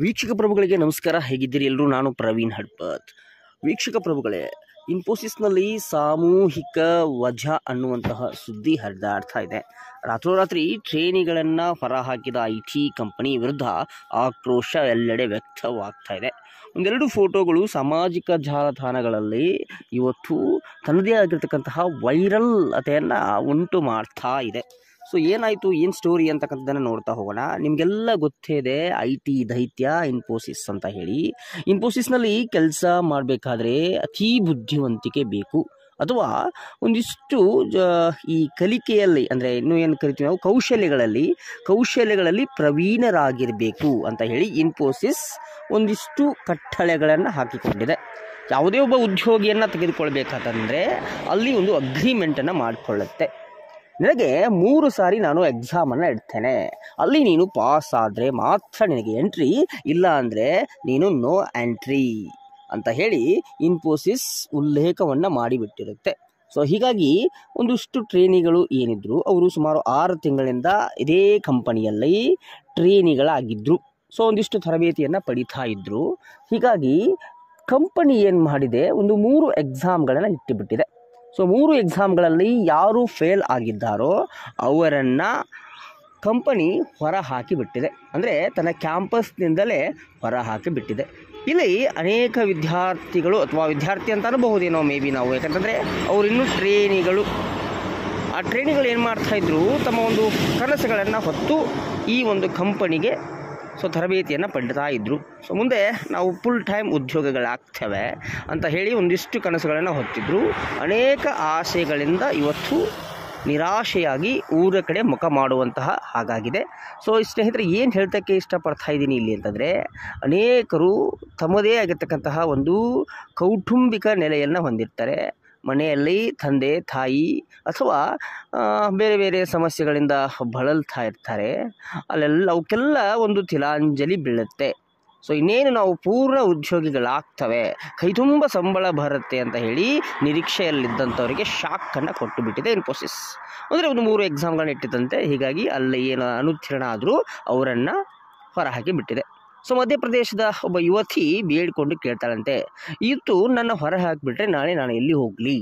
ವೀಕ್ಷಕ ಪ್ರಭುಗಳಿಗೆ ನಮಸ್ಕಾರ. ಹೇಗಿದ್ದೀರಿ ಎಲ್ಲರೂ? ನಾನು ಪ್ರವೀಣ್ ಹಡ್ಪತ್. ವೀಕ್ಷಕ ಪ್ರಭುಗಳೇ, ಇನ್ಫೋಸಿಸ್ನಲ್ಲಿ ಸಾಮೂಹಿಕ ವಜಾ ಅನ್ನುವಂತಹ ಸುದ್ದಿ ಹರಿದಾಡ್ತಾ ಇದೆ. ರಾತ್ರೋರಾತ್ರಿ ಟ್ರೇನಿಗಳನ್ನು ಹೊರಹಾಕಿದ IT ಕಂಪನಿ ವಿರುದ್ಧ ಆಕ್ರೋಶ ಎಲ್ಲೆಡೆ ವ್ಯಕ್ತವಾಗ್ತಾ ಇದೆ. ಒಂದೆರಡು ಫೋಟೋಗಳು ಸಾಮಾಜಿಕ ಜಾಲತಾಣಗಳಲ್ಲಿ ಇವತ್ತು ತನ್ನದೇ ಆಗಿರ್ತಕ್ಕಂತಹ ವೈರಲ್ತೆಯನ್ನು ಉಂಟು ಮಾಡ್ತಾ ಇದೆ. ಸೊ ಏನಾಯಿತು, ಏನು ಸ್ಟೋರಿ ಅಂತಕ್ಕಂಥದ್ದನ್ನು ನೋಡ್ತಾ ಹೋಗೋಣ. ನಿಮಗೆಲ್ಲ ಗೊತ್ತೇ ಇದೆ IT ದೈತ್ಯ ಇನ್ಫೋಸಿಸ್ ಅಂತ ಹೇಳಿ. ಇನ್ಫೋಸಿಸ್ನಲ್ಲಿ ಕೆಲಸ ಮಾಡಬೇಕಾದ್ರೆ ಅತಿ ಬುದ್ಧಿವಂತಿಕೆ ಬೇಕು, ಅಥವಾ ಒಂದಿಷ್ಟು ಈ ಕಲಿಕೆಯಲ್ಲಿ ಅಂದರೆ ಇನ್ನೂ ಏನು ಕರಿತೀವಿ ನಾವು ಕೌಶಲ್ಯಗಳಲ್ಲಿ ಪ್ರವೀಣರಾಗಿರಬೇಕು ಅಂತ ಹೇಳಿ ಇನ್ಫೋಸಿಸ್ ಒಂದಿಷ್ಟು ಕಟ್ಟಳೆಗಳನ್ನು ಹಾಕಿಕೊಂಡಿದೆ. ಯಾವುದೇ ಒಬ್ಬ ಉದ್ಯೋಗಿಯನ್ನು ತೆಗೆದುಕೊಳ್ಬೇಕಂತಂದರೆ ಅಲ್ಲಿ ಒಂದು ಅಗ್ರಿಮೆಂಟನ್ನು ಮಾಡಿಕೊಳ್ಳುತ್ತೆ. ನಿನಗೆ 3 ಸಾರಿ ನಾನು ಎಕ್ಸಾಮನ್ನು ಇಡ್ತೇನೆ, ಅಲ್ಲಿ ನೀನು ಪಾಸ್ ಆದರೆ ಮಾತ್ರ ನಿನಗೆ ಎಂಟ್ರಿ, ಇಲ್ಲ ಅಂದರೆ ನೀನು ನೋ ಎಂಟ್ರಿ ಅಂತ ಹೇಳಿ ಇನ್ಫೋಸಿಸ್ ಉಲ್ಲೇಖವನ್ನು ಮಾಡಿಬಿಟ್ಟಿರುತ್ತೆ. ಸೊ ಹೀಗಾಗಿ ಒಂದಿಷ್ಟು ಟ್ರೇನಿಗಳು ಏನಿದ್ರು ಅವರು ಸುಮಾರು 6 ತಿಂಗಳಿಂದ ಇದೇ ಕಂಪನಿಯಲ್ಲಿ ಟ್ರೇನಿಗಳಾಗಿದ್ದರು. ಸೊ ಒಂದಿಷ್ಟು ತರಬೇತಿಯನ್ನು ಪಡಿತಾ ಇದ್ದರು. ಹೀಗಾಗಿ ಕಂಪನಿ ಏನು ಮಾಡಿದೆ, ಒಂದು 3 ಎಕ್ಸಾಮ್ಗಳನ್ನು ಇಟ್ಟುಬಿಟ್ಟಿದೆ. ಸೊ 3 ಎಕ್ಸಾಮ್ಗಳಲ್ಲಿ ಯಾರು ಫೇಲ್ ಆಗಿದ್ದಾರೋ ಅವರನ್ನು ಕಂಪನಿ ಹೊರ ಹಾಕಿಬಿಟ್ಟಿದೆ. ಅಂದರೆ ತನ್ನ ಕ್ಯಾಂಪಸ್ನಿಂದಲೇ ಹೊರ ಹಾಕಿಬಿಟ್ಟಿದೆ. ಇಲ್ಲಿ ಅನೇಕ ವಿದ್ಯಾರ್ಥಿಗಳು ಅಥವಾ ವಿದ್ಯಾರ್ಥಿ ಅಂತ ಅನ್ಬಹುದೇನೋ ಮೇ ಬಿ ನಾವು, ಯಾಕಂತಂದರೆ ಅವರು ಇನ್ನೂ ಟ್ರೇನಿಗಳು ಏನು ಮಾಡ್ತಾಯಿದ್ರು, ತಮ್ಮ ಒಂದು ಕನಸುಗಳನ್ನು ಹೊತ್ತು ಈ ಒಂದು ಕಂಪನಿಗೆ ತರಬೇತಿಯನ್ನು ಪಡಿತಾ ಇದ್ದರು. ಸೊ ಮುಂದೆ ನಾವು ಫುಲ್ ಟೈಮ್ ಉದ್ಯೋಗಗಳಾಗ್ತವೆ ಅಂತ ಹೇಳಿ ಒಂದಿಷ್ಟು ಕನಸುಗಳನ್ನು ಹೊತ್ತಿದ್ರು. ಅನೇಕ ಆಸೆಗಳಿಂದ ಇವತ್ತು ನಿರಾಶೆಯಾಗಿ ಊರ ಕಡೆ ಮುಖ ಮಾಡುವಂತಹ ಹಾಗಾಗಿದೆ. ಸೊ ಸ್ನೇಹಿತರೆ, ಏನು ಹೇಳ್ತಕ್ಕೆ ಇಷ್ಟಪಡ್ತಾ ಇದ್ದೀನಿ ಇಲ್ಲಿ ಅಂತಂದರೆ, ಅನೇಕರು ತಮ್ಮದೇ ಆಗಿರ್ತಕ್ಕಂತಹ ಒಂದು ಕೌಟುಂಬಿಕ ನೆಲೆಯನ್ನು ಹೊಂದಿರ್ತಾರೆ. ಮನೆಯಲ್ಲಿ ತಂದೆ ತಾಯಿ ಅಥವಾ ಬೇರೆ ಬೇರೆ ಸಮಸ್ಯೆಗಳಿಂದ ಬಳಲ್ತಾ ಇರ್ತಾರೆ. ಅವಕ್ಕೆಲ್ಲ ಒಂದು ತಿಲಾಂಜಲಿ ಬೀಳುತ್ತೆ. ಸೊ ಇನ್ನೇನು ನಾವು ಪೂರ್ಣ ಉದ್ಯೋಗಿಗಳಾಗ್ತವೆ, ಕೈ ತುಂಬ ಸಂಬಳ ಬರುತ್ತೆ ಅಂತ ಹೇಳಿ ನಿರೀಕ್ಷೆಯಲ್ಲಿದ್ದಂಥವರಿಗೆ ಶಾಕನ್ನು ಕೊಟ್ಟು ಬಿಟ್ಟಿದೆ ಇನ್ಫೋಸಿಸ್. ಅಂದರೆ ಒಂದು 3 ಎಕ್ಸಾಮ್ಗಳನ್ನ ಇಟ್ಟಿದ್ದಂತೆ. ಹೀಗಾಗಿ ಅಲ್ಲಿ ಏನು ಅನುತ್ತೀರ್ಣ ಆದರೂ ಅವರನ್ನು ಹೊರಹಾಕಿ ಬಿಟ್ಟಿದೆ. ಸೊ ಮಧ್ಯಪ್ರದೇಶದ ಒಬ್ಬ ಯುವತಿ ಬೇಡಿಕೊಂಡು ಕೇಳ್ತಾಳಂತೆ, ಇವತ್ತು ನನ್ನ ಹೊರ ಹಾಕಿಬಿಟ್ರೆ ನಾಳೆ ನಾನು ಎಲ್ಲಿ ಹೋಗಲಿ,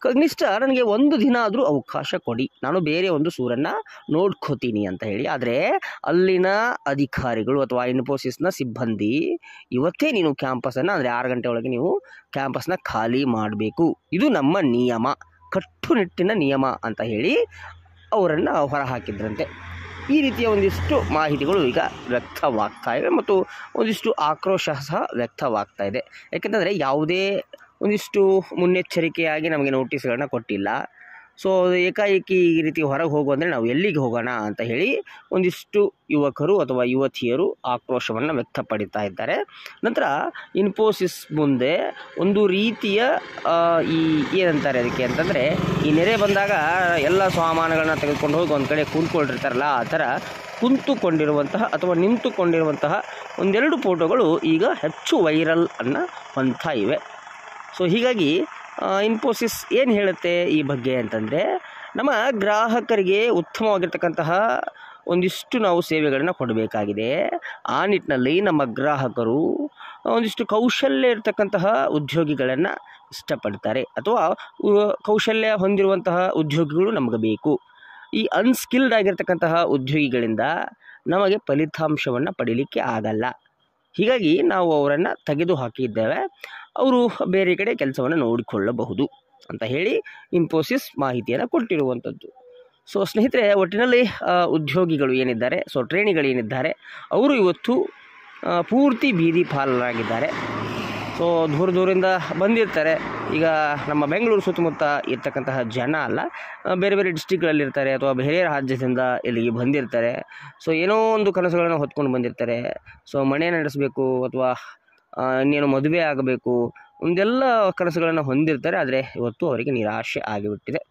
ಕನಿಷ್ಠ ನನಗೆ 1 ದಿನ ಆದರೂ ಅವಕಾಶ ಕೊಡಿ, ನಾನು ಬೇರೆ ಒಂದು ಸೂರನ್ನು ನೋಡ್ಕೋತೀನಿ ಅಂತ ಹೇಳಿ. ಆದರೆ ಅಲ್ಲಿನ ಅಧಿಕಾರಿಗಳು ಅಥವಾ ಇನ್ಫೋಸಿಸ್ನ ಸಿಬ್ಬಂದಿ, ಇವತ್ತೇ ನೀನು ಕ್ಯಾಂಪಸನ್ನು ಅಂದರೆ 6 ಗಂಟೆ ಒಳಗೆ ನೀವು ಕ್ಯಾಂಪಸ್ನ ಖಾಲಿ ಮಾಡಬೇಕು, ಇದು ನಮ್ಮ ನಿಯಮ, ಕಟ್ಟುನಿಟ್ಟಿನ ನಿಯಮ ಅಂತ ಹೇಳಿ ಅವರನ್ನು ಹೊರ ಹಾಕಿದ್ರಂತೆ. ಈ ರೀತಿಯ ಒಂದಿಷ್ಟು ಮಾಹಿತಿಗಳು ಈಗ ವ್ಯಕ್ತವಾಗ್ತಾ ಇವೆ ಮತ್ತು ಒಂದಿಷ್ಟು ಆಕ್ರೋಶ ಸಹ ವ್ಯಕ್ತವಾಗ್ತಾ ಇದೆ. ಯಾಕೆಂತಂದರೆ ಯಾವುದೇ ಒಂದಿಷ್ಟು ಮುನ್ನೆಚ್ಚರಿಕೆಯಾಗಿ ನಮಗೆ ನೋಟಿಸ್ಗಳನ್ನ ಕೊಟ್ಟಿಲ್ಲ. ಸೊ ಏಕಾಏಕಿ ಈ ರೀತಿ ಹೊರಗೆ ಹೋಗುವಂದರೆ ನಾವು ಎಲ್ಲಿಗೆ ಹೋಗೋಣ ಅಂತ ಹೇಳಿ ಒಂದಿಷ್ಟು ಯುವಕರು ಅಥವಾ ಯುವತಿಯರು ಆಕ್ರೋಶವನ್ನು ವ್ಯಕ್ತಪಡಿತಾ ಇದ್ದಾರೆ. ನಂತರ ಇನ್ಫೋಸಿಸ್ ಮುಂದೆ ಒಂದು ರೀತಿಯ ಈ ಏನಂತಾರೆ ಅದಕ್ಕೆ ಅಂತಂದರೆ, ಈ ನೆರೆ ಬಂದಾಗ ಎಲ್ಲ ಸಾಮಾನುಗಳನ್ನ ತೆಗೆದುಕೊಂಡು ಹೋಗಿ ಒಂದು ಕಡೆ ಕೂತ್ಕೊಂಡಿರ್ತಾರಲ್ಲ, ಆ ಥರ ಕುಂತುಕೊಂಡಿರುವಂತಹ ಅಥವಾ ನಿಂತುಕೊಂಡಿರುವಂತಹ ಒಂದೆರಡು ಫೋಟೋಗಳು ಈಗ ಹೆಚ್ಚು ವೈರಲ್ ಅನ್ನು ಹೊಂದ್ತಾ ಇವೆ. ಸೊ ಹೀಗಾಗಿ ಇನ್ಫೋಸಿಸ್ ಏನು ಹೇಳುತ್ತೆ ಈ ಬಗ್ಗೆ ಅಂತಂದರೆ, ನಮ್ಮ ಗ್ರಾಹಕರಿಗೆ ಉತ್ತಮವಾಗಿರ್ತಕ್ಕಂತಹ ಒಂದಿಷ್ಟು ನಾವು ಸೇವೆಗಳನ್ನು ಕೊಡಬೇಕಾಗಿದೆ. ಆ ನಿಟ್ಟಿನಲ್ಲಿ ನಮ್ಮ ಗ್ರಾಹಕರು ಒಂದಿಷ್ಟು ಕೌಶಲ್ಯ ಇರತಕ್ಕಂತಹ ಉದ್ಯೋಗಿಗಳನ್ನು ಇಷ್ಟಪಡ್ತಾರೆ, ಅಥವಾ ಕೌಶಲ್ಯ ಹೊಂದಿರುವಂತಹ ಉದ್ಯೋಗಿಗಳು ನಮಗೆ ಬೇಕು. ಈ ಅನ್ಸ್ಕಿಲ್ಡ್ ಆಗಿರ್ತಕ್ಕಂತಹ ಉದ್ಯೋಗಿಗಳಿಂದ ನಮಗೆ ಫಲಿತಾಂಶವನ್ನು ಪಡೀಲಿಕ್ಕೆ ಆಗಲ್ಲ. ಹೀಗಾಗಿ ನಾವು ಅವರನ್ನು ತೆಗೆದು ಹಾಕಿದ್ದೇವೆ, ಅವರು ಬೇರೆ ಕಡೆ ಕೆಲಸವನ್ನು ನೋಡಿಕೊಳ್ಳಬಹುದು ಅಂತ ಹೇಳಿ ಇನ್ಫೋಸಿಸ್ ಮಾಹಿತಿಯನ್ನು ಕೊಟ್ಟಿರುವಂಥದ್ದು. ಸೊ ಸ್ನೇಹಿತರೆ, ಒಟ್ಟಿನಲ್ಲಿ ಉದ್ಯೋಗಿಗಳು ಏನಿದ್ದಾರೆ, ಟ್ರೇನಿಗಳು ಏನಿದ್ದಾರೆ, ಅವರು ಇವತ್ತು ಪೂರ್ತಿ ಬೀದಿ ಪಾಲರಾಗಿದ್ದಾರೆ. ಸೊ ದೂರದಿಂದ ಬಂದಿರ್ತಾರೆ. ಈಗ ನಮ್ಮ ಬೆಂಗಳೂರು ಸುತ್ತಮುತ್ತ ಇರ್ತಕ್ಕಂತಹ ಜನ ಅಲ್ಲ, ಬೇರೆ ಬೇರೆ ಡಿಸ್ಟಿಕ್ಗಳಲ್ಲಿರ್ತಾರೆ ಅಥವಾ ಬೇರೆ ರಾಜ್ಯದಿಂದ ಇಲ್ಲಿಗೆ ಬಂದಿರ್ತಾರೆ. ಸೊ ಏನೋ ಒಂದು ಕನಸುಗಳನ್ನು ಹೊತ್ಕೊಂಡು ಬಂದಿರ್ತಾರೆ. ಸೊ ಮನೆ ನಡೆಸಬೇಕು ಅಥವಾ ಇನ್ನೇನು ಮದುವೆ ಆಗಬೇಕು, ಒಂದೆಲ್ಲ ಕನಸುಗಳನ್ನು ಹೊಂದಿರ್ತಾರೆ. ಆದರೆ ಇವತ್ತು ಅವರಿಗೆ ನಿರಾಶೆ ಆಗಿಬಿಟ್ಟಿದೆ.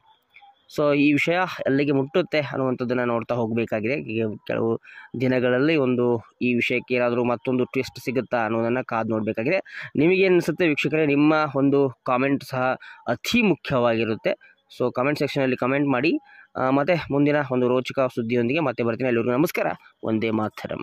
ಸೊ ಈ ವಿಷಯ ಎಲ್ಲಿಗೆ ಮುಟ್ಟುತ್ತೆ ಅನ್ನುವಂಥದ್ದನ್ನು ನೋಡ್ತಾ ಹೋಗಬೇಕಾಗಿದೆ. ಈಗ ಕೆಲವು ದಿನಗಳಲ್ಲಿ ಈ ವಿಷಯಕ್ಕೆ ಏನಾದರೂ ಮತ್ತೊಂದು ಟ್ವಿಸ್ಟ್ ಸಿಗುತ್ತಾ ಅನ್ನೋದನ್ನು ಕಾದು ನೋಡಬೇಕಾಗಿದೆ. ನಿಮಗೇನು ಅನಿಸುತ್ತೆ ವೀಕ್ಷಕರೇ? ನಿಮ್ಮ ಒಂದು ಕಾಮೆಂಟ್ ಸಹ ಅತಿ ಮುಖ್ಯವಾಗಿರುತ್ತೆ. ಸೊ ಕಾಮೆಂಟ್ ಸೆಕ್ಷನಲ್ಲಿ ಕಮೆಂಟ್ ಮಾಡಿ. ಮತ್ತು ಮುಂದಿನ ಒಂದು ರೋಚಕ ಸುದ್ದಿಯೊಂದಿಗೆ ಮತ್ತೆ ಬರ್ತೀನಿ. ಎಲ್ಲರಿಗೂ ನಮಸ್ಕಾರ. ವಂದೇ ಮಾತರಂ.